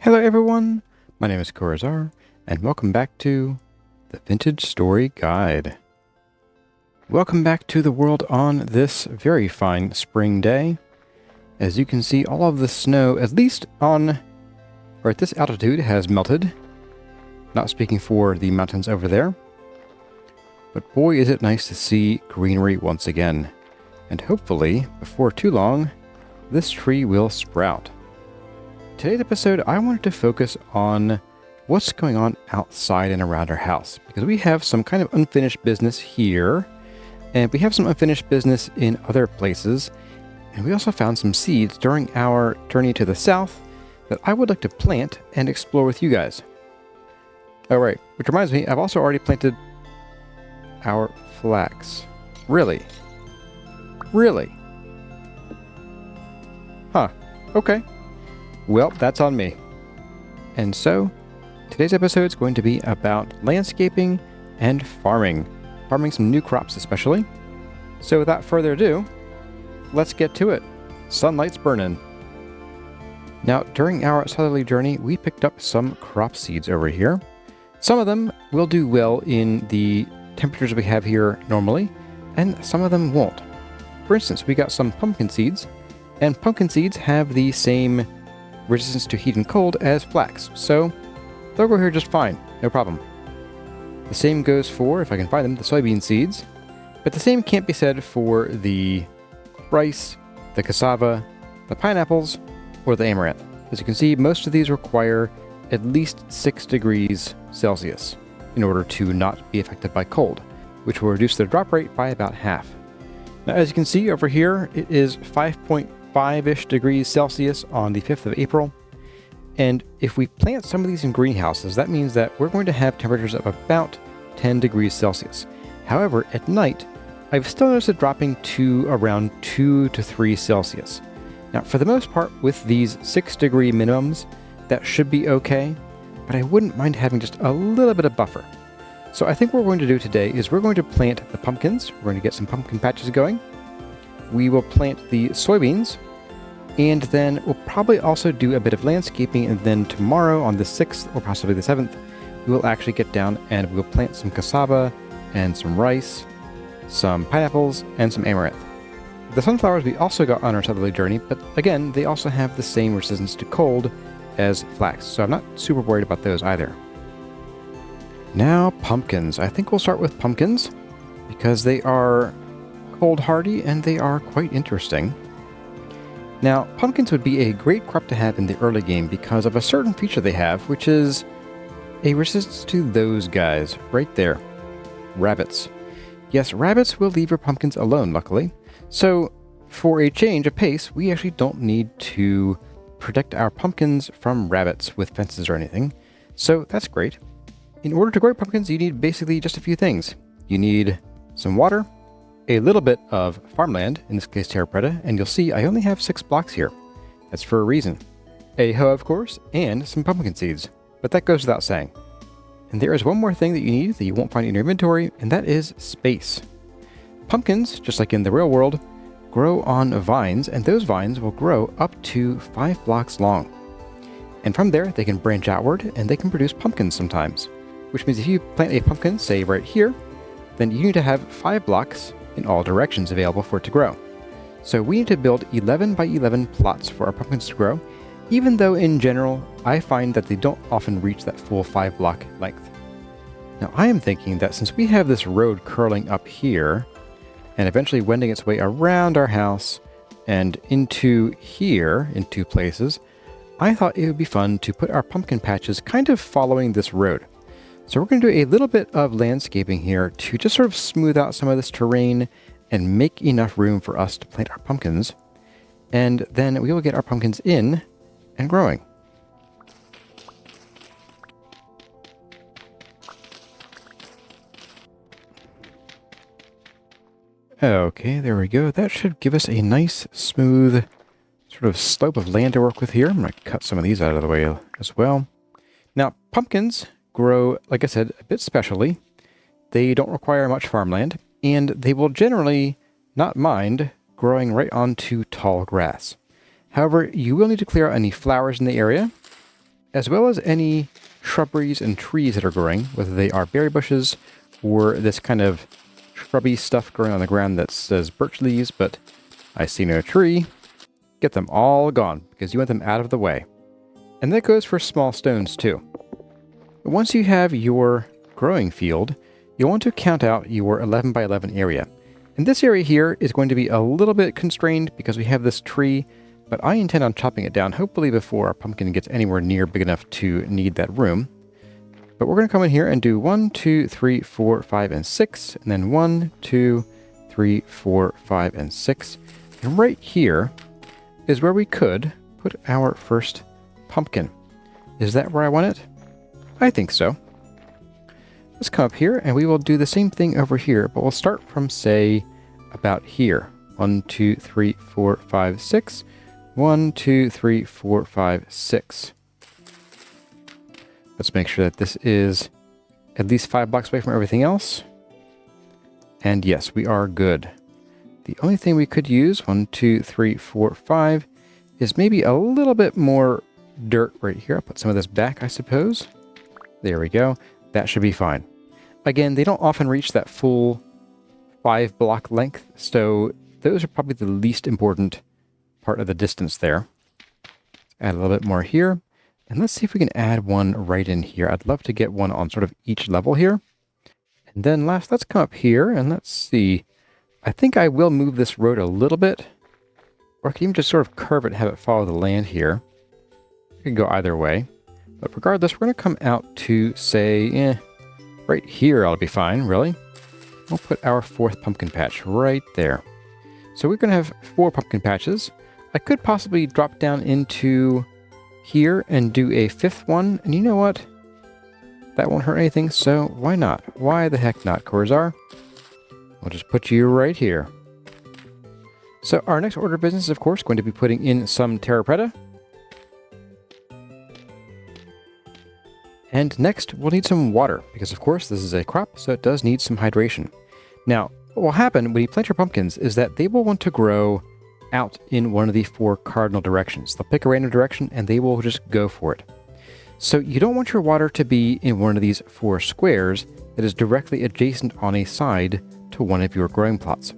Hello everyone, my name is Corazar, and welcome back to the Vintage Story Guide. Welcome back to the world on this very fine spring day. As you can see, all of the snow, at least at this altitude, has melted. Not speaking for the mountains over there. But boy, is it nice to see greenery once again. And hopefully, before too long, this tree will sprout. Today's episode, I wanted to focus on what's going on outside and around our house, because we have some kind of unfinished business here, and we have some unfinished business in other places, and we also found some seeds during our journey to the south that I would like to plant and explore with you guys. Oh right, which reminds me, I've also already planted our flax. Really? Really? Huh, okay. Well, that's on me. And so, today's episode is going to be about landscaping and farming. Farming some new crops especially. So without further ado, let's get to it. Sunlight's burning. Now, during our southerly journey, we picked up some crop seeds over here. Some of them will do well in the temperatures we have here normally, and some of them won't. For instance, we got some pumpkin seeds, and pumpkin seeds have the same resistance to heat and cold as flax, so they'll go here just fine, no problem. The same goes for, if I can find them, the soybean seeds, but the same can't be said for the rice, the cassava, the pineapples, or the amaranth. As you can see, most of these require at least 6 degrees Celsius in order to not be affected by cold, which will reduce their drop rate by about half. Now, as you can see over here, it is 5.5-ish degrees Celsius on the 5th of April. And if we plant some of these in greenhouses, that means that we're going to have temperatures of about 10 degrees Celsius. However, at night, I've still noticed it dropping to around 2 to 3 Celsius. Now, for the most part, with these 6-degree minimums, that should be okay, but I wouldn't mind having just a little bit of buffer. So I think what we're going to do today is we're going to plant the pumpkins. We're going to get some pumpkin patches going. We will plant the soybeans, and then we'll probably also do a bit of landscaping, and then tomorrow on the 6th or possibly the 7th, we will actually get down and we'll plant some cassava and some rice, some pineapples, and some amaranth. The sunflowers we also got on our southerly journey, but again, they also have the same resistance to cold as flax, so I'm not super worried about those either. Now, pumpkins. I think we'll start with pumpkins because they are cold hardy and they are quite interesting. Now, pumpkins would be a great crop to have in the early game because of a certain feature they have, which is a resistance to those guys right there. Rabbits. Yes, rabbits will leave your pumpkins alone, luckily. So, for a change of pace, we actually don't need to protect our pumpkins from rabbits with fences or anything. So, that's great. In order to grow pumpkins, you need basically just a few things. You need some water, a little bit of farmland, in this case Terra, and you'll see I only have 6 blocks here. That's for a reason. A hoe, of course, and some pumpkin seeds, but that goes without saying. And there is one more thing that you need that you won't find in your inventory, and that is space. Pumpkins, just like in the real world, grow on vines, and those vines will grow up to 5 blocks long. And from there, they can branch outward, and they can produce pumpkins sometimes. Which means if you plant a pumpkin, say right here, then you need to have 5 blocks in all directions available for it to grow. So we need to build 11 by 11 plots for our pumpkins to grow, even though in general, I find that they don't often reach that full 5 block length. Now I am thinking that since we have this road curling up here, and eventually wending its way around our house and into here in 2 places, I thought it would be fun to put our pumpkin patches kind of following this road. So we're going to do a little bit of landscaping here to just sort of smooth out some of this terrain and make enough room for us to plant our pumpkins. And then we will get our pumpkins in and growing. Okay, there we go. That should give us a nice, smooth sort of slope of land to work with here. I'm going to cut some of these out of the way as well. Now, pumpkins grow, like I said, a bit specially. They don't require much farmland, and they will generally not mind growing right onto tall grass. However, you will need to clear out any flowers in the area, as well as any shrubberies and trees that are growing, whether they are berry bushes or this kind of shrubby stuff growing on the ground that says birch leaves, but I see no tree. Get them all gone because you want them out of the way. And that goes for small stones too. Once you have your growing field, you'll want to count out your 11 by 11 area. And this area here is going to be a little bit constrained because we have this tree, but I intend on chopping it down hopefully before our pumpkin gets anywhere near big enough to need that room. But we're going to come in here and do 1, 2, 3, 4, 5, and 6, and then 1, 2, 3, 4, 5, and 6. And right here is where we could put our first pumpkin. Is that where I want it? I think so. Let's come up here and we will do the same thing over here, but we'll start from, say, about here. 1, 2, 3, 4, 5, 6. 1, 2, 3, 4, 5, 6. Let's make sure that this is at least 5 blocks away from everything else. And yes, we are good. The only thing we could use, 1, 2, 3, 4, 5, is maybe a little bit more dirt right here. I'll put some of this back, I suppose. There we go. That should be fine. Again, they don't often reach that full 5 block length, so those are probably the least important part of the distance there. Let's add a little bit more here. And let's see if we can add one right in here. I'd love to get one on sort of each level here. And then last, let's come up here and let's see. I think I will move this road a little bit. Or I can even just sort of curve it and have it follow the land here. It can go either way. But regardless, we're going to come out to, say, right here ought to be fine, really. We'll put our 4th pumpkin patch right there. So we're going to have 4 pumpkin patches. I could possibly drop down into here and do a 5th one. And you know what? That won't hurt anything, so why not? Why the heck not, Corzar? We'll just put you right here. So our next order of business is, of course, going to be putting in some Terra. And next, we'll need some water, because of course this is a crop, so it does need some hydration. Now, what will happen when you plant your pumpkins is that they will want to grow out in one of the 4 cardinal directions. They'll pick a random direction and they will just go for it. So you don't want your water to be in one of these 4 squares that is directly adjacent on a side to one of your growing plots.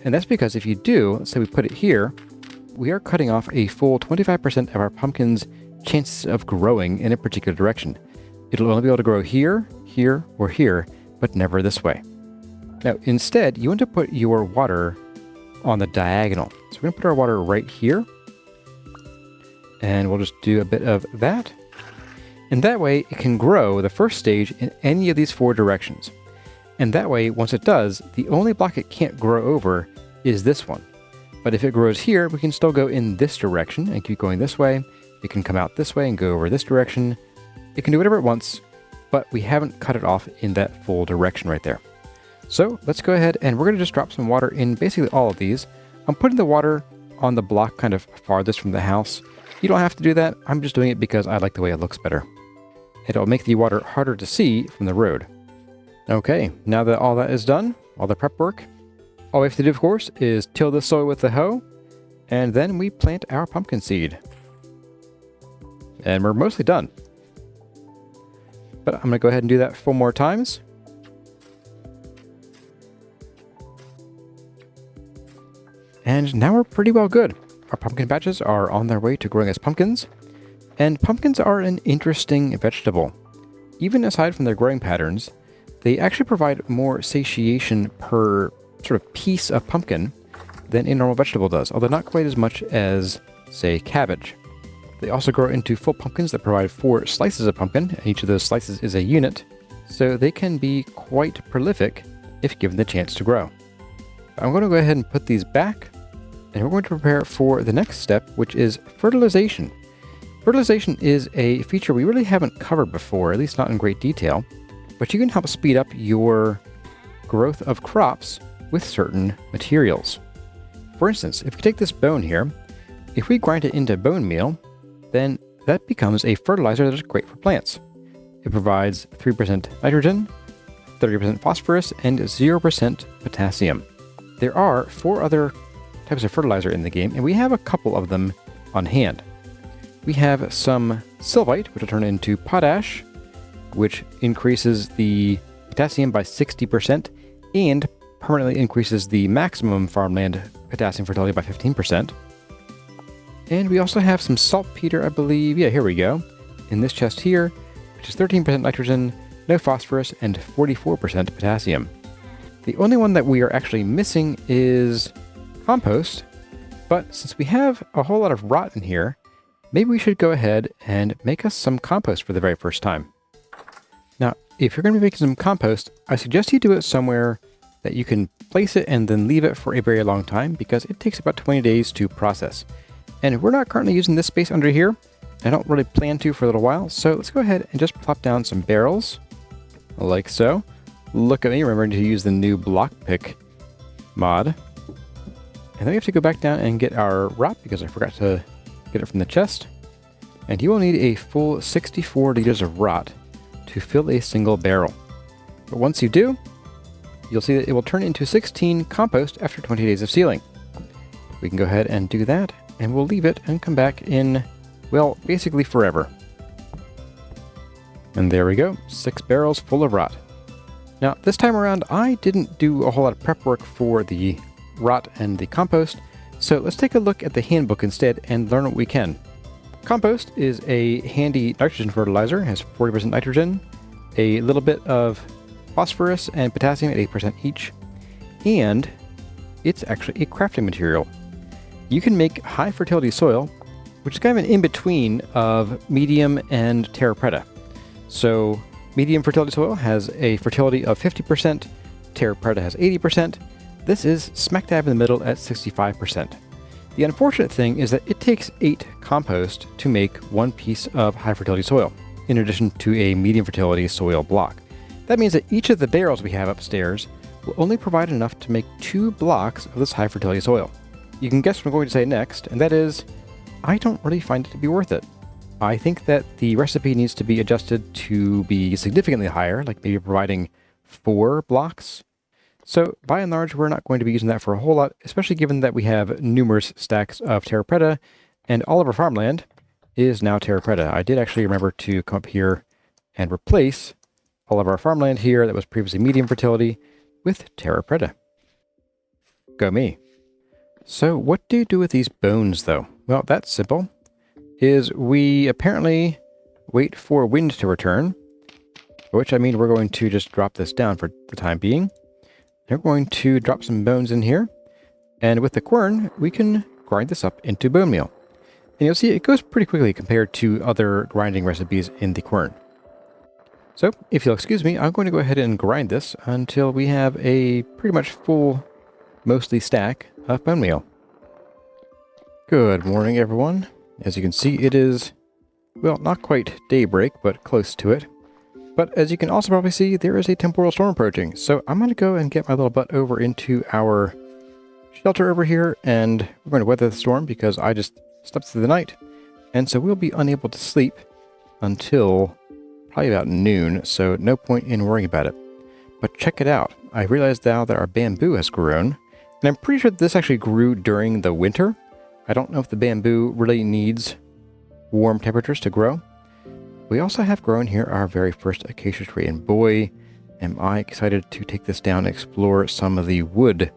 And that's because if you do, let's say we put it here, we are cutting off a full 25% of our pumpkin's chances of growing in a particular direction. It'll only be able to grow here, here, or here, but never this way. Now, instead, you want to put your water on the diagonal. So we're going to put our water right here. And we'll just do a bit of that. And that way, it can grow the first stage in any of these 4 directions. And that way, once it does, the only block it can't grow over is this one. But if it grows here, we can still go in this direction and keep going this way. It can come out this way and go over this direction. It can do whatever it wants, but we haven't cut it off in that full direction right there. So let's go ahead and we're going to just drop some water in basically all of these. I'm putting the water on the block kind of farthest from the house. You don't have to do that. I'm just doing it because I like the way it looks better. It'll make the water harder to see from the road. Okay, now that all that is done, all the prep work, all we have to do, of course, is till the soil with the hoe, and then we plant our pumpkin seed. And we're mostly done. But I'm going to go ahead and do that 4 more times. And now we're pretty well good. Our pumpkin patches are on their way to growing as pumpkins. And pumpkins are an interesting vegetable. Even aside from their growing patterns, they actually provide more satiation per sort of piece of pumpkin than a normal vegetable does, although not quite as much as, say, cabbage. They also grow into full pumpkins that provide 4 slices of pumpkin, and each of those slices is a unit, so they can be quite prolific if given the chance to grow. I'm going to go ahead and put these back, and we're going to prepare for the next step, which is fertilization. Fertilization is a feature we really haven't covered before, at least not in great detail, but you can help speed up your growth of crops with certain materials. For instance, if we take this bone here, if we grind it into bone meal, then that becomes a fertilizer that is great for plants. It provides 3% nitrogen, 30% phosphorus, and 0% potassium. There are 4 other types of fertilizer in the game, and we have a couple of them on hand. we have some sylvite, which will turn into potash, which increases the potassium by 60% and permanently increases the maximum farmland potassium fertility by 15%. And we also have some saltpeter, I believe. Yeah, here we go. In this chest here, which is 13% nitrogen, no phosphorus, and 44% potassium. The only one that we are actually missing is compost, but since we have a whole lot of rot in here, maybe we should go ahead and make us some compost for the very first time. Now, if you're going to be making some compost, I suggest you do it somewhere that you can place it and then leave it for a very long time, because it takes about 20 days to process. And we're not currently using this space under here. I don't really plan to for a little while, so let's go ahead and just plop down some barrels, like so. Look at me, remembering to use the new block pick mod. And then we have to go back down and get our rot, because I forgot to get it from the chest. And you will need a full 64 liters of rot to fill a single barrel. But once you do, you'll see that it will turn into 16 compost after 20 days of sealing. We can go ahead and do that, and we'll leave it and come back in, well, basically forever. And there we go, 6 barrels full of rot. Now, this time around, I didn't do a whole lot of prep work for the rot and the compost, so let's take a look at the handbook instead and learn what we can. Compost is a handy nitrogen fertilizer, has 40% nitrogen, a little bit of phosphorus and potassium at 8% each, and it's actually a crafting material. You can make high fertility soil, which is kind of an in-between of medium and Terra. So medium fertility soil has a fertility of 50%, Terra has 80%. This is smack dab in the middle at 65%. The unfortunate thing is that it takes 8 compost to make 1 piece of high fertility soil, in addition to a medium fertility soil block. That means that each of the barrels we have upstairs will only provide enough to make 2 blocks of this high fertility soil. You can guess what I'm going to say next, and that is, I don't really find it to be worth it. I think that the recipe needs to be adjusted to be significantly higher, like maybe providing 4 blocks. So by and large, we're not going to be using that for a whole lot, especially given that we have numerous stacks of Terra, and all of our farmland is now Terra. I did actually remember to come up here and replace all of our farmland here that was previously medium fertility with Terra. Go me. So what do you do with these bones, though? Well, that's simple. Is we apparently wait for wind to return, by which I mean we're going to just drop this down for the time being. We're going to drop some bones in here, and with the quern, we can grind this up into bone meal. And you'll see it goes pretty quickly compared to other grinding recipes in the quern. So, if you'll excuse me, I'm going to go ahead and grind this until we have a pretty much full, mostly stack of bone meal. Good morning, everyone. As you can see, it is, well, not quite daybreak, but close to it. But as you can also probably see, there is a temporal storm approaching. So I'm going to go and get my little butt over into our shelter over here, and we're going to weather the storm because I just slept through the night. And so we'll be unable to sleep until probably about noon, so no point in worrying about it. But check it out. I realized now that our bamboo has grown, and I'm pretty sure that this actually grew during the winter. I don't know if the bamboo really needs warm temperatures to grow. We also have grown here our very first acacia tree, and boy, am I excited to take this down and explore some of the wood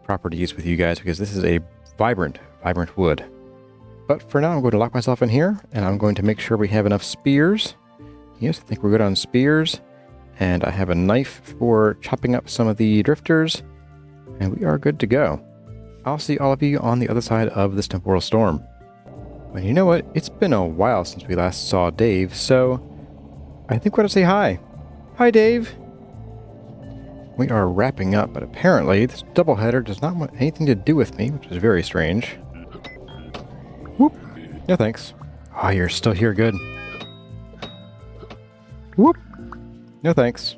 properties with you guys, because this is a vibrant wood. But for now, I'm going to lock myself in here, and I'm going to make sure we have enough spears. Yes, I think we're good on spears, and I have a knife for chopping up some of the drifters, and we are good to go. I'll see all of you on the other side of this temporal storm. And you know what? It's been a while since we last saw Dave, so I think we're going to say hi. Hi, Dave. We are wrapping up, but apparently this doubleheader does not want anything to do with me, which is very strange. Whoop. No thanks. Oh, you're still here. Good. Whoop. No thanks.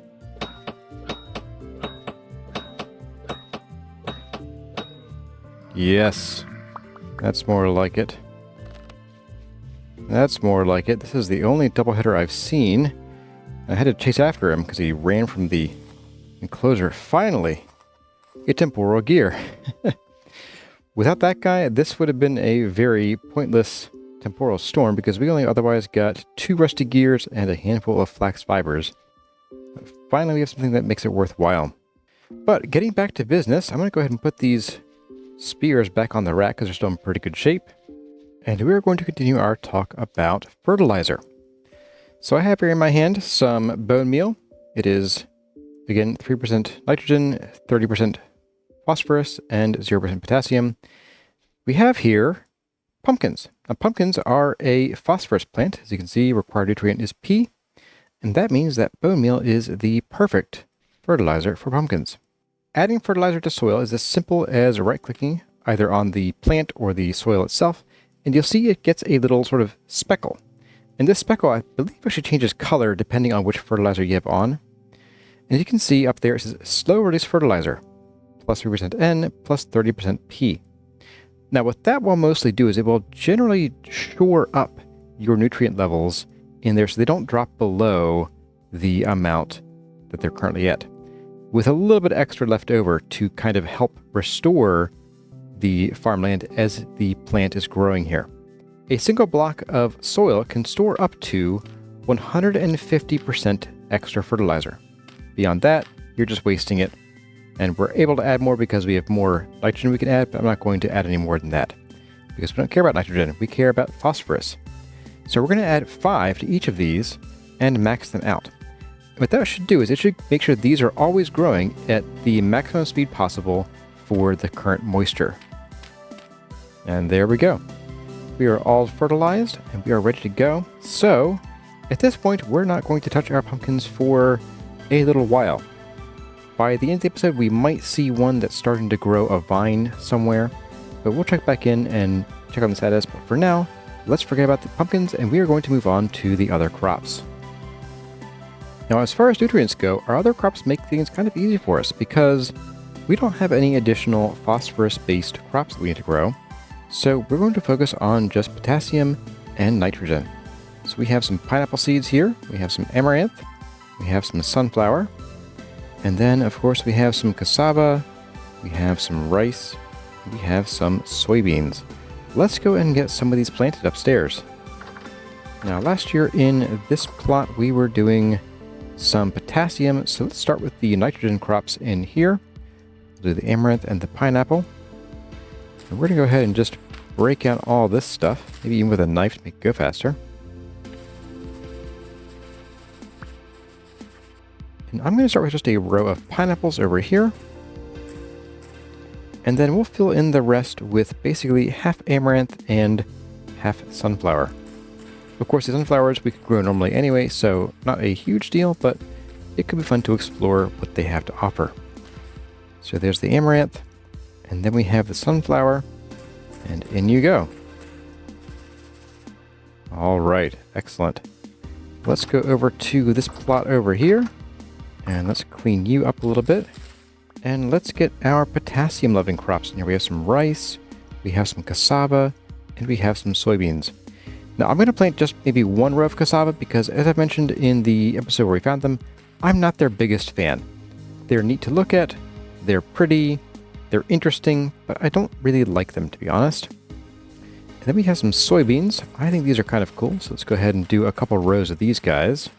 Yes. That's more like it. That's more like it. This is the only doubleheader I've seen. I had to chase after him because he ran from the enclosure. Finally, a Temporal Gear. Without that guy, this would have been a very pointless temporal storm because we only otherwise got 2 rusty gears and a handful of flax fibers. But finally, we have something that makes it worthwhile. But getting back to business, I'm going to go ahead and put these spears back on the rack because they're still in pretty good shape. And we're going to continue our talk about fertilizer. So I have here in my hand some bone meal. It is, again, 3% nitrogen, 30% phosphorus, and 0% potassium. We have here pumpkins. Now, pumpkins are a phosphorus plant. As you can see, required nutrient is P, and that means that bone meal is the perfect fertilizer for pumpkins. Adding fertilizer to soil is as simple as right-clicking either on the plant or the soil itself, and you'll see it gets a little sort of speckle. And this speckle, I believe, actually changes color depending on which fertilizer you have on. And you can see up there it says slow-release fertilizer, plus 3% N, plus 30% P. Now, what that will mostly do is it will generally shore up your nutrient levels in there so they don't drop below the amount that they're currently at, with a little bit extra left over to kind of help restore the farmland as the plant is growing here. A single block of soil can store up to 150% extra fertilizer. Beyond that, you're just wasting it. And we're able to add more because we have more nitrogen we can add, but I'm not going to add any more than that because we don't care about nitrogen, we care about phosphorus. So we're going to add 5 to each of these and max them out. What that should do is it should make sure these are always growing at the maximum speed possible for the current moisture. And there we go. We are all fertilized and we are ready to go. So at this point, we're not going to touch our pumpkins for a little while. By the end of the episode, we might see one that's starting to grow a vine somewhere, but we'll check back in and check on the status. But for now, let's forget about the pumpkins and we are going to move on to the other crops. Now, as far as nutrients go, our other crops make things kind of easy for us because we don't have any additional phosphorus-based crops that we need to grow. So we're going to focus on just potassium and nitrogen. So we have some pineapple seeds here, we have some amaranth, we have some sunflower, and then of course we have some cassava, we have some rice, and we have some soybeans. Let's go and get some of these planted upstairs. Now last year in this plot we were doing some potassium, so let's start with the nitrogen crops in here. We'll do the amaranth and the pineapple. And we're going to go ahead and just break out all this stuff, maybe even with a knife to make it go faster. And I'm going to start with just a row of pineapples over here. And then we'll fill in the rest with basically half amaranth and half sunflower. Of course, the sunflowers we could grow normally anyway, so not a huge deal, but it could be fun to explore what they have to offer. So there's the amaranth. And then we have the sunflower, and in you go. All right, excellent. Let's go over to this plot over here, and let's clean you up a little bit. And let's get our potassium-loving crops in here. We have some rice, we have some cassava, and we have some soybeans. Now, I'm going to plant just maybe one row of cassava because, as I've mentioned in the episode where we found them, I'm not their biggest fan. They're neat to look at, they're pretty, they're interesting, but I don't really like them, to be honest. And then we have some soybeans. I think these are kind of cool, so let's go ahead and do a couple rows of these guys.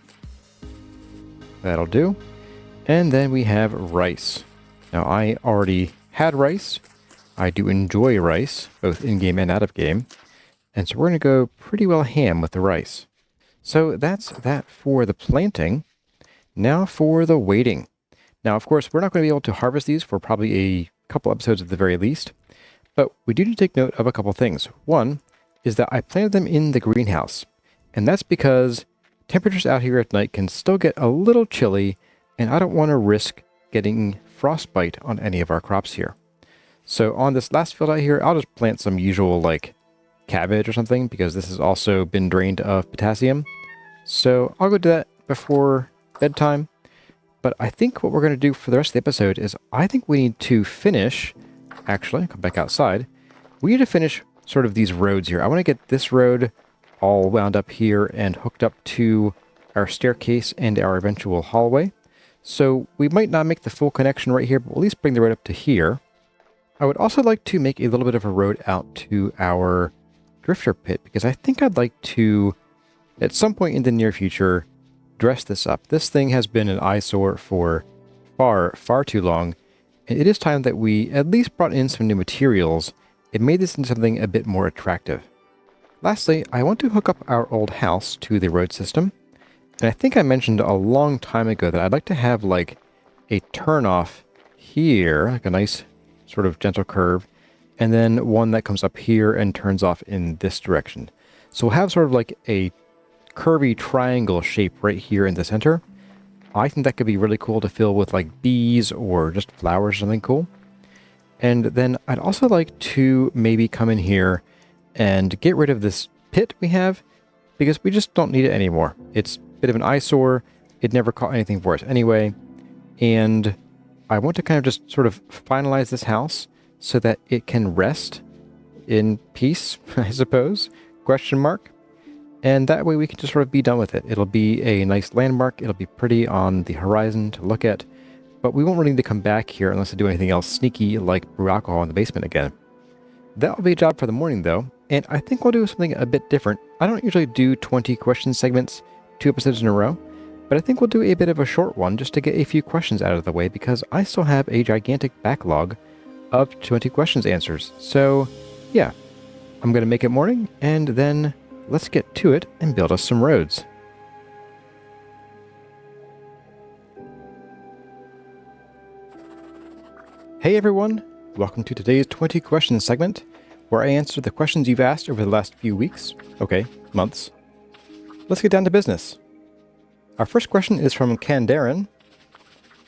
That'll do. And then we have rice. Now, I already had rice. I do enjoy rice, both in-game and out of game. And so we're going to go pretty well ham with the rice. So that's that for the planting. Now for the waiting. Now, of course, we're not going to be able to harvest these for probably a couple episodes at the very least, but we do need to take note of a couple things. One is that I planted them in the greenhouse, and that's because temperatures out here at night can still get a little chilly, and I don't want to risk getting frostbite on any of our crops here. So on this last field out here, I'll just plant some usual like cabbage or something because this has also been drained of potassium. So I'll go do that before bedtime. But I think what we're going to do for the rest of the episode is I think we need to finish, actually, come back outside. We need to finish sort of these roads here. I want to get this road all wound up here and hooked up to our staircase and our eventual hallway. So we might not make the full connection right here, but we'll at least bring the road up to here. I would also like to make a little bit of a road out to our drifter pit because I think I'd like to, at some point in the near future, dress this up. This thing has been an eyesore for far too long, and it is time that we at least brought in some new materials and made this into something a bit more attractive. Lastly, I want to hook up our old house to the road system, and I think I mentioned a long time ago that I'd like to have like a turnoff here, like a nice sort of gentle curve, and then one that comes up here and turns off in this direction. So we'll have sort of like a curvy triangle shape right here in the center. I think that could be really cool to fill with like bees or just flowers or something cool. And then I'd also like to maybe come in here and get rid of this pit we have because we just don't need it anymore. It's a bit of an eyesore. It never caught anything for us anyway. And I want to kind of just sort of finalize this house so that it can rest in peace, I suppose, question mark. And that way we can just sort of be done with it. It'll be a nice landmark. It'll be pretty on the horizon to look at, but we won't really need to come back here unless I do anything else sneaky like brew alcohol in the basement again. That'll be a job for the morning though, and I think we'll do something a bit different. I don't usually do 20 question segments 2 episodes in a row, but I think we'll do a bit of a short one just to get a few questions out of the way because I still have a gigantic backlog of 20 questions answers. So yeah, I'm going to make it morning and then let's get to it and build us some roads. Hey everyone, welcome to today's 20 questions segment, where I answer the questions you've asked over the last few weeks, months. Let's get down to business. Our first question is from Kandarin.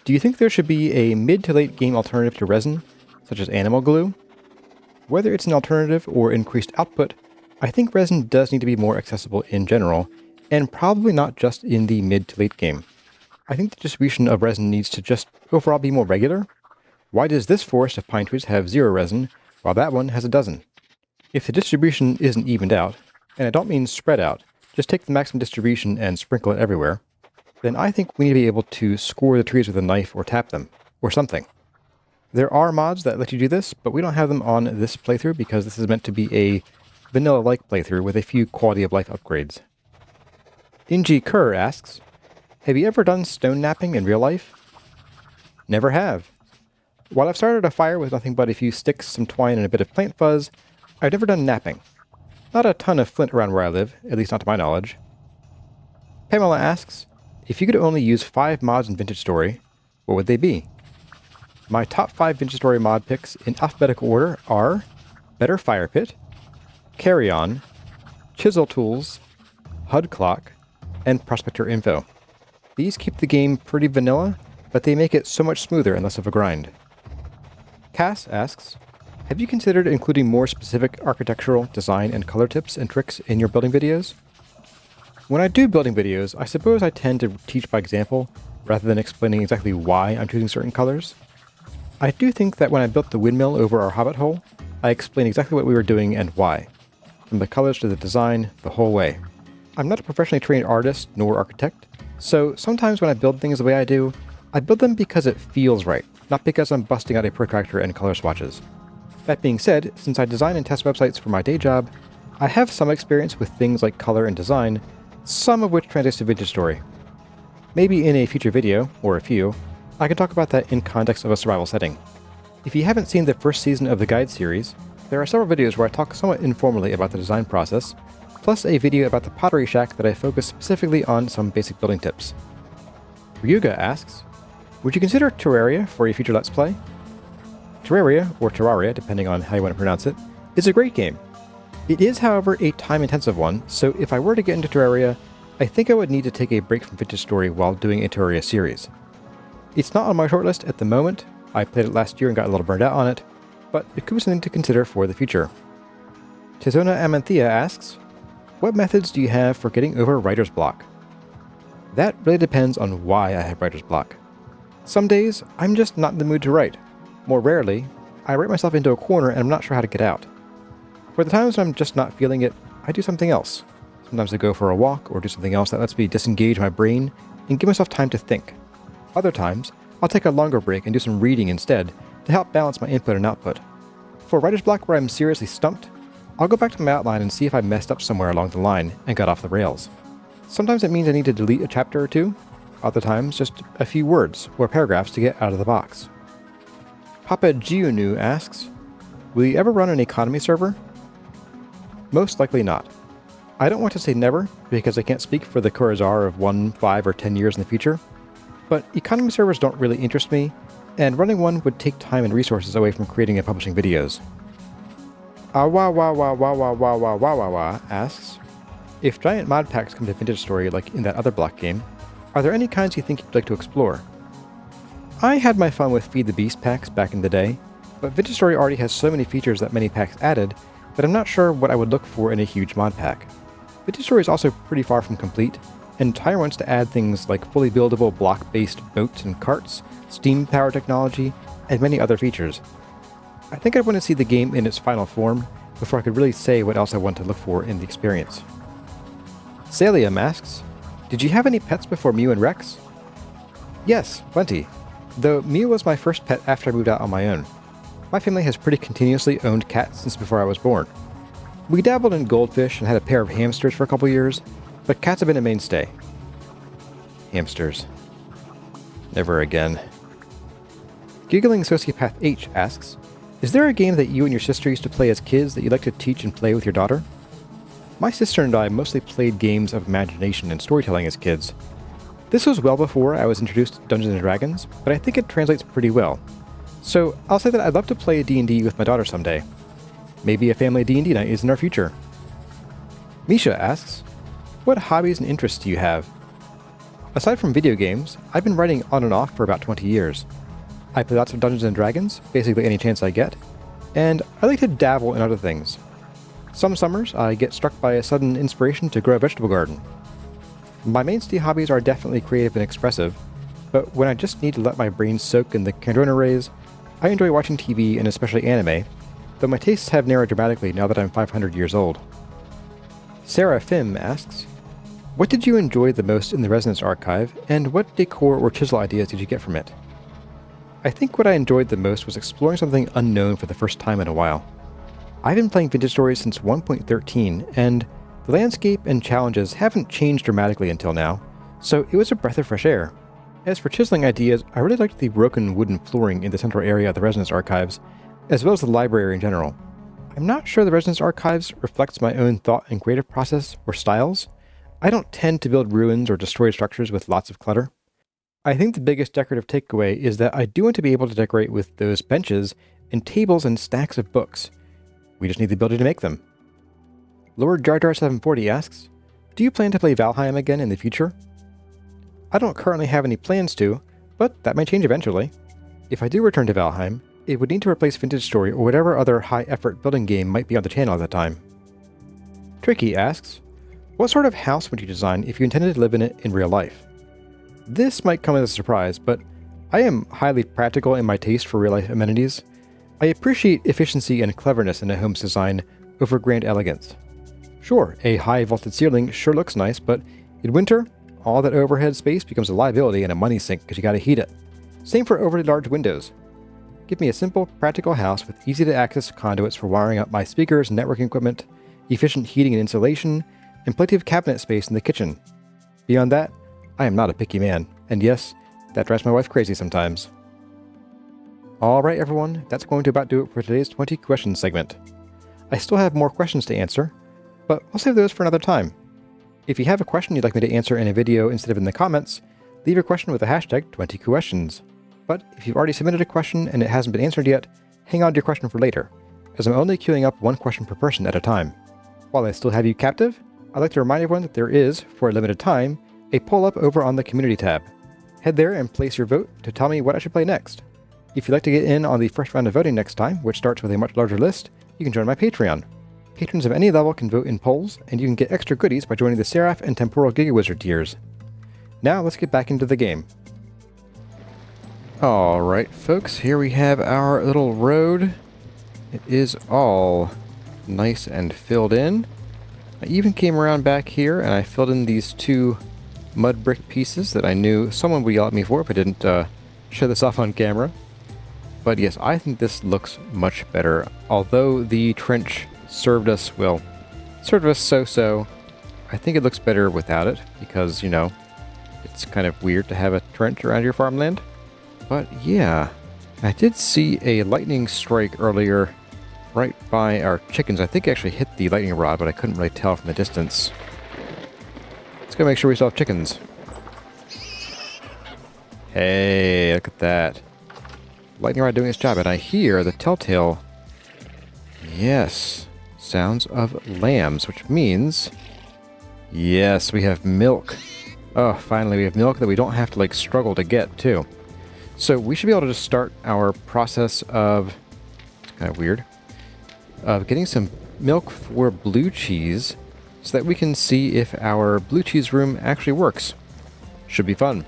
Do you think there should be a mid to late game alternative to resin, such as animal glue? Whether it's an alternative or increased output, I think resin does need to be more accessible in general, and probably not just in the mid to late game. I think the distribution of resin needs to just overall be more regular. Why does this forest of pine trees have 0 resin, while that one has a dozen? If the distribution isn't evened out, and I don't mean spread out, just take the maximum distribution and sprinkle it everywhere, then I think we need to be able to score the trees with a knife or tap them, or something. There are mods that let you do this, but we don't have them on this playthrough because this is meant to be a vanilla-like playthrough with a few quality of life upgrades. Inji Kerr asks, have you ever done stone napping in real life? Never have. While I've started a fire with nothing but a few sticks, some twine, and a bit of plant fuzz, I've never done napping. Not a ton of flint around where I live, at least not to my knowledge. Pamela asks, if you could only use 5 mods in Vintage Story, what would they be? My top 5 Vintage Story mod picks in alphabetical order are Better Firepit, CarryOn, Chisel Tools, HUD Clock, and ProspectorInfo. These keep the game pretty vanilla, but they make it so much smoother and less of a grind. Cass asks, have you considered including more specific architectural, design, and color tips and tricks in your building videos? When I do building videos, I suppose I tend to teach by example, rather than explaining exactly why I'm choosing certain colors. I do think that when I built the windmill over our hobbit hole, I explained exactly what we were doing and why. From the colors to the design, the whole way. I'm not a professionally trained artist nor architect, so sometimes when I build things the way I do, I build them because it feels right, not because I'm busting out a protractor and color swatches. That being said, since I design and test websites for my day job, I have some experience with things like color and design, some of which translates to Vintage Story. Maybe in a future video, or a few, I can talk about that in context of a survival setting. If you haven't seen the first season of the guide series, there are several videos where I talk somewhat informally about the design process, plus a video about the pottery shack that I focus specifically on some basic building tips. Ryuga asks, would you consider Terraria for a future Let's Play? Terraria, or Terraria, depending on how you want to pronounce it, is a great game. It is, however, a time-intensive one, so if I were to get into Terraria, I think I would need to take a break from Vintage Story while doing a Terraria series. It's not on my shortlist at the moment. I played it last year and got a little burned out on it, but it could be something to consider for the future. Tizona Amanthea asks, what methods do you have for getting over writer's block? That really depends on why I have writer's block. Some days, I'm just not in the mood to write. More rarely, I write myself into a corner and I'm not sure how to get out. For the times when I'm just not feeling it, I do something else. Sometimes I go for a walk or do something else that lets me disengage my brain and give myself time to think. Other times, I'll take a longer break and do some reading instead to help balance my input and output. For writer's block where I'm seriously stumped, I'll go back to my outline and see if I messed up somewhere along the line and got off the rails. Sometimes it means I need to delete a chapter or two, other times just a few words or paragraphs to get out of the box. Papa Giunu asks, will you ever run an economy server? Most likely not. I don't want to say never, because I can't speak for the Kurazar of 1, 5, or 10 years in the future, but economy servers don't really interest me, and running one would take time and resources away from creating and publishing videos. Awawawawawawawawawa asks, if giant mod packs come to Vintage Story like in that other block game, are there any kinds you think you'd like to explore? I had my fun with Feed the Beast packs back in the day, but Vintage Story already has so many features that many packs added that I'm not sure what I would look for in a huge mod pack. Vintage Story is also pretty far from complete, and Tyre wants to add things like fully buildable block-based boats and carts, steam power technology, and many other features. I think I'd want to see the game in its final form before I could really say what else I want to look for in the experience. Celia asks, did you have any pets before Mew and Rex? Yes, plenty, though Mew was my first pet after I moved out on my own. My family has pretty continuously owned cats since before I was born. We dabbled in goldfish and had a pair of hamsters for a couple years, but cats have been a mainstay. Hamsters. Never again. Giggling Sociopath H asks, is there a game that you and your sister used to play as kids that you'd like to teach and play with your daughter? My sister and I mostly played games of imagination and storytelling as kids. This was well before I was introduced to Dungeons & Dragons, but I think it translates pretty well. So I'll say that I'd love to play D&D with my daughter someday. Maybe a family D&D night is in our future. Misha asks, what hobbies and interests do you have? Aside from video games, I've been writing on and off for about 20 years. I play lots of Dungeons & Dragons, basically any chance I get, and I like to dabble in other things. Some summers, I get struck by a sudden inspiration to grow a vegetable garden. My mainstay hobbies are definitely creative and expressive, but when I just need to let my brain soak in the Candrona rays, I enjoy watching TV and especially anime, though my tastes have narrowed dramatically now that I'm 500 years old. Sarah Phim asks, what did you enjoy the most in the Resonance Archive, and what decor or chisel ideas did you get from it? I think what I enjoyed the most was exploring something unknown for the first time in a while. I've been playing Vintage Story since 1.13, and the landscape and challenges haven't changed dramatically until now, so it was a breath of fresh air. As for chiseling ideas, I really liked the broken wooden flooring in the central area of the Resonance Archives, as well as the library in general. I'm not sure the Resonance Archives reflects my own thought and creative process or styles. I don't tend to build ruins or destroy structures with lots of clutter. I think the biggest decorative takeaway is that I do want to be able to decorate with those benches and tables and stacks of books. We just need the ability to make them. Lord Jar Jar 740 asks, do you plan to play Valheim again in the future? I don't currently have any plans to, but that might change eventually. If I do return to Valheim, it would need to replace Vintage Story or whatever other high-effort building game might be on the channel at the time. Tricky asks, what sort of house would you design if you intended to live in it in real life? This might come as a surprise, but I am highly practical in my taste for real-life amenities. I appreciate efficiency and cleverness in a home's design over grand elegance. Sure, a high-vaulted ceiling sure looks nice, but in winter, all that overhead space becomes a liability and a money sink because you gotta heat it. Same for overly large windows. Give me a simple, practical house with easy-to-access conduits for wiring up my speakers and networking equipment, efficient heating and insulation, and plenty of cabinet space in the kitchen. Beyond that, I am not a picky man, and yes, that drives my wife crazy sometimes. Alright everyone, that's going to about do it for today's 20 questions segment. I still have more questions to answer, but I'll save those for another time. If you have a question you'd like me to answer in a video instead of in the comments, leave your question with the hashtag 20questions. But if you've already submitted a question and it hasn't been answered yet, hang on to your question for later, as I'm only queuing up one question per person at a time. While I still have you captive, I'd like to remind everyone that there is, for a limited time, a poll up over on the community tab. Head there and place your vote to tell me what I should play next. If you'd like to get in on the first round of voting next time, which starts with a much larger list, you can join my Patreon. Patrons of any level can vote in polls, and you can get extra goodies by joining the Seraph and Temporal Gigawizard tiers. Now let's get back into the game. Alright folks, here we have our little road. It is all nice and filled in. I even came around back here and I filled in these two mud brick pieces that I knew someone would yell at me for if I didn't show this off on camera. But yes, I think this looks much better. Although the trench served us so-so. I think it looks better without it because, you know, it's kind of weird to have a trench around your farmland. But yeah, I did see a lightning strike earlier right by our chickens. I think it actually hit the lightning rod, but I couldn't really tell from the distance. Let's go make sure we still have chickens. Hey, look at that. Lightning rod doing its job, and I hear the telltale, yes, sounds of lambs, which means, yes, we have milk. Oh, finally we have milk that we don't have to like struggle to get too. So we should be able to just start our process of, it's kind of weird, of getting some milk for blue cheese so that we can see if our blue cheese room actually works. Should be fun.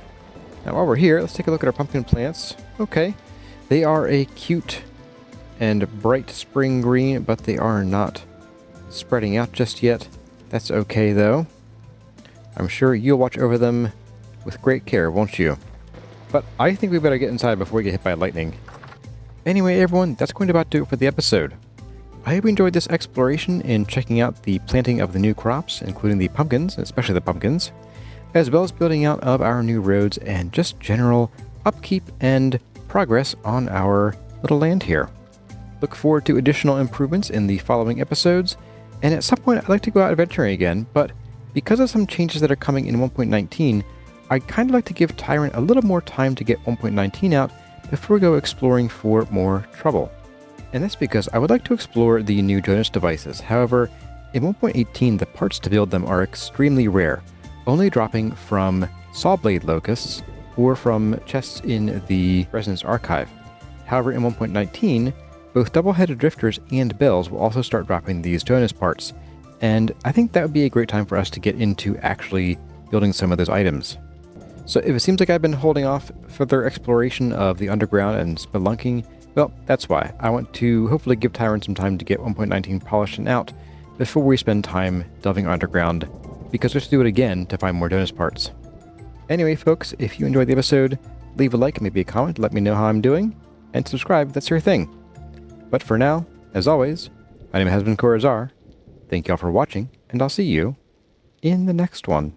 Now while we're here, let's take a look at our pumpkin plants. Okay, they are a cute and bright spring green, but they are not spreading out just yet. That's okay though. I'm sure you'll watch over them with great care, won't you? But I think we better get inside before we get hit by lightning. Anyway, everyone, that's going to about do it for the episode. I hope you enjoyed this exploration in checking out the planting of the new crops, including the pumpkins, especially the pumpkins, as well as building out of our new roads and just general upkeep and progress on our little land here. Look forward to additional improvements in the following episodes, and at some point I'd like to go out adventuring again, but because of some changes that are coming in 1.19, I'd kind of like to give Tyrant a little more time to get 1.19 out before we go exploring for more trouble. And that's because I would like to explore the new Jonas devices. However, in 1.18 the parts to build them are extremely rare, only dropping from saw blade locusts or from chests in the Resonance Archive. However, in 1.19, both double-headed drifters and bells will also start dropping these Jonas parts, and I think that would be a great time for us to get into actually building some of those items. So if it seems like I've been holding off further exploration of the underground and spelunking, well, that's why. I want to hopefully give Tyrant some time to get 1.19 polished and out before we spend time delving underground, because we have to do it again to find more Jonas parts. Anyway, folks, if you enjoyed the episode, leave a like, maybe a comment, let me know how I'm doing, and subscribe if that's your thing. But for now, as always, my name has been Corazar. Thank y'all for watching, and I'll see you in the next one.